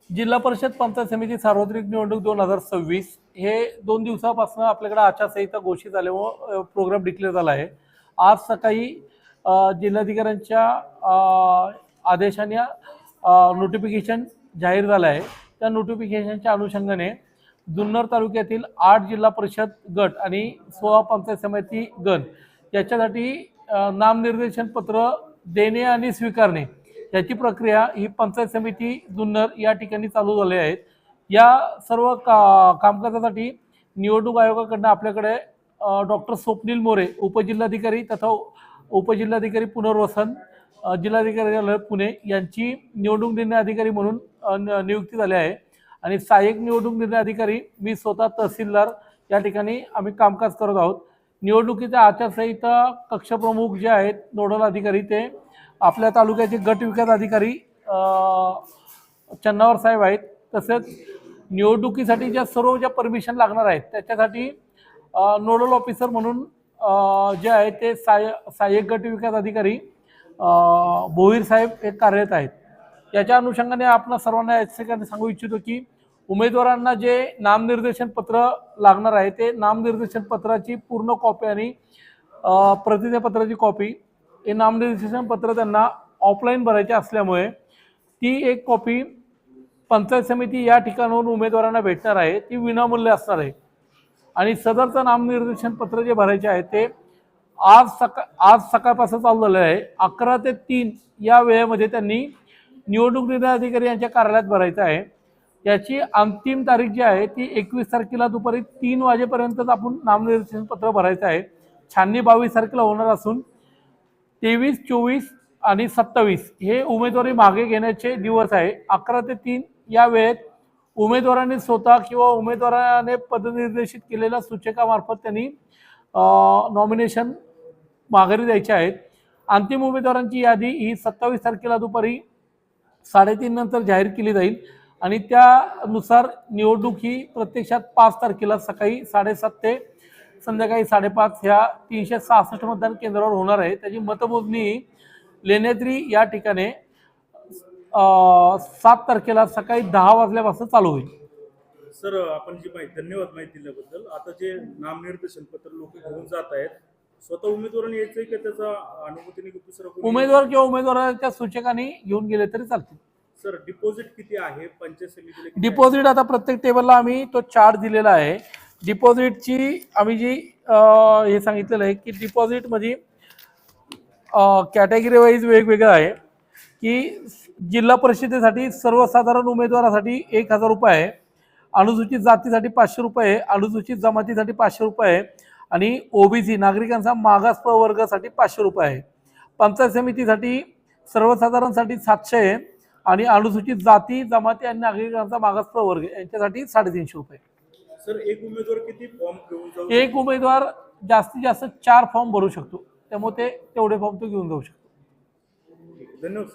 जिल्हा परिषद पंचायत समिती सार्वत्रिक निवडणूक 2026 हे 2 दिवसापासून आपल्याकडे आचारसंहिता घोषित झाल्यामुळे प्रोग्राम डिक्लेअर झाला आहे। आज सकाळी जिल्हाधिकाऱ्यांच्या आदेशाने नोटिफिकेशन जाहीर झालं आहे। त्या नोटिफिकेशनच्या अनुषंगाने जुन्नर तालुक्यातील 8 जिल्हा परिषद गट आणि 16 पंचायत समिती गण याच्यासाठी नामनिर्देशन पत्र देणे आणि स्वीकारणे याची प्रक्रिया ही पंचायत समिती जुन्नर या ठिकाणी चालू झाली आहे। या सर्व कामकाजासाठी निवडणूक आयोगाकडून आपल्याकडे डॉक्टर स्वप्नील मोरे उपजिल्हाधिकारी तथा उपजिल्हाधिकारी पुनर्वसन जिल्हाधिकारी पुणे यांची निवडणूक निर्णय अधिकारी म्हणून नियुक्ती झाली आहे आणि सहाय्यक निवडणूक निर्णय अधिकारी मी स्वतः तहसीलदार या ठिकाणी आम्ही कामकाज करत आहोत। निवडणुकीच्या आचारसंहिता कक्षप्रमुख जे आहेत नोडल अधिकारी ते आपल्या तालुक्याचे गट विकास अधिकारी चन्नावर साहेब आहेत। तसेच निवडणुकीसाठी ज्या परमिशन लागणार आहेत त्याच्यासाठी नोडल ऑफिसर म्हणून जे आहे ते सहाय्यक गट विकास अधिकारी भोईर साहेब हे कार्यरत आहेत। याच्या अनुषंगाने आपण सर्वांना याच्यासाठी सांगू इच्छितो की उमेदवारांना जे नामनिर्देशन पत्र लागणार आहे ते नामनिर्देशन पत्राची पूर्ण कॉपी आणि प्रतिज्ञापत्राची कॉपी हे नामनिर्देशन पत्र त्यांना ऑफलाईन भरायचे असल्यामुळे ती एक कॉपी पंचायत समिती या ठिकाणाहून उमेदवारांना भेटणार आहे, ती विनामूल्य असणार आहे। आणि सदरचं नामनिर्देशन पत्र जे भरायचे आहे ते आज सकाळपासून चालू झालं आहे। 11 ते 3 या वेळेमध्ये त्यांनी निवडणूक निर्णय अधिकारी यांच्या कार्यालयात भरायचं आहे। याची अंतिम तारीख जी आहे ती 21 तारखेला दुपारी 3 वाजेपर्यंतच आपण नामनिर्देशन पत्र भरायचं आहे। छाननी 22 तारखेला होणार असून 23, 24 आणि 27 हे उमेदवारी मागे घेण्याचे दिवस आहे। 11 ते 3 या वेळेत उमेदवारांनी स्वतः किंवा उमेदवाराने पदनिर्देशित केलेल्या सूचकामार्फत त्यांनी नॉमिनेशन माघारी द्यायचे आहेत। अंतिम उमेदवारांची यादी ही 27 तारखेला दुपारी 3:30 नंतर जाहीर केली जाईल आणि त्यानुसार निवडणूक ही प्रत्यक्षात 5 तारखेला सकाळी 7:30 ते संध्याकाळी 5:30 ह्या 366 मतदान केंद्रावर होणार आहे। त्याची मतमोजणी लेण्याद्री या ठिकाणी 7 तारखेला सकाळी 10 वाजल्यापासून चालू होईल। सर, आपण जी धन्यवाद माहिती दिल्याबद्दल। आता जे नामनिर्देशन पत्र लोक घेऊन जात आहेत, स्वतः उमेदवारांनी यायचंय की त्याचा अनुमतीने दुसरा उमेदवार किंवा उमेदवाराच्या सूचकांनी घेऊन गेले तरी चालतील। सर, डिपॉझिट किती आहे पंचायत समितीला? डिपॉझिट आता प्रत्येक टेबलला आम्ही तो चार्ट दिलेला आहे। डिपॉझिटची आम्ही जी हे सांगितलेलं आहे की डिपॉझिट मध्ये कॅटेगरी वाईज वेगवेगळं आहे की जिल्हा परिषदेसाठी सर्वसाधारण उमेदवारासाठी 1000 रुपये आहे, अनुसूचित जातीसाठी 500 रुपये, अनुसूचित जमातीसाठी 500 रुपये आणि ओबीसी नागरिकांचा मागास प्रवर्गासाठी 500 रुपये आहे। पंचायत समितीसाठी सर्वसाधारणसाठी 700 आहे आणि अनुसूचित जाती जमाती आणि नागरिकांचा मागास प्रवर्ग यांच्यासाठी 350 रुपये। सर, एक उमेदवार किती फॉर्म घेऊन जाऊ? एक उमेदवार जास्तीत जास्त 4 फॉर्म भरू शकतो, त्यामुळे ते तेवढे फॉर्म तो घेऊन जाऊ शकतो। धन्यवाद।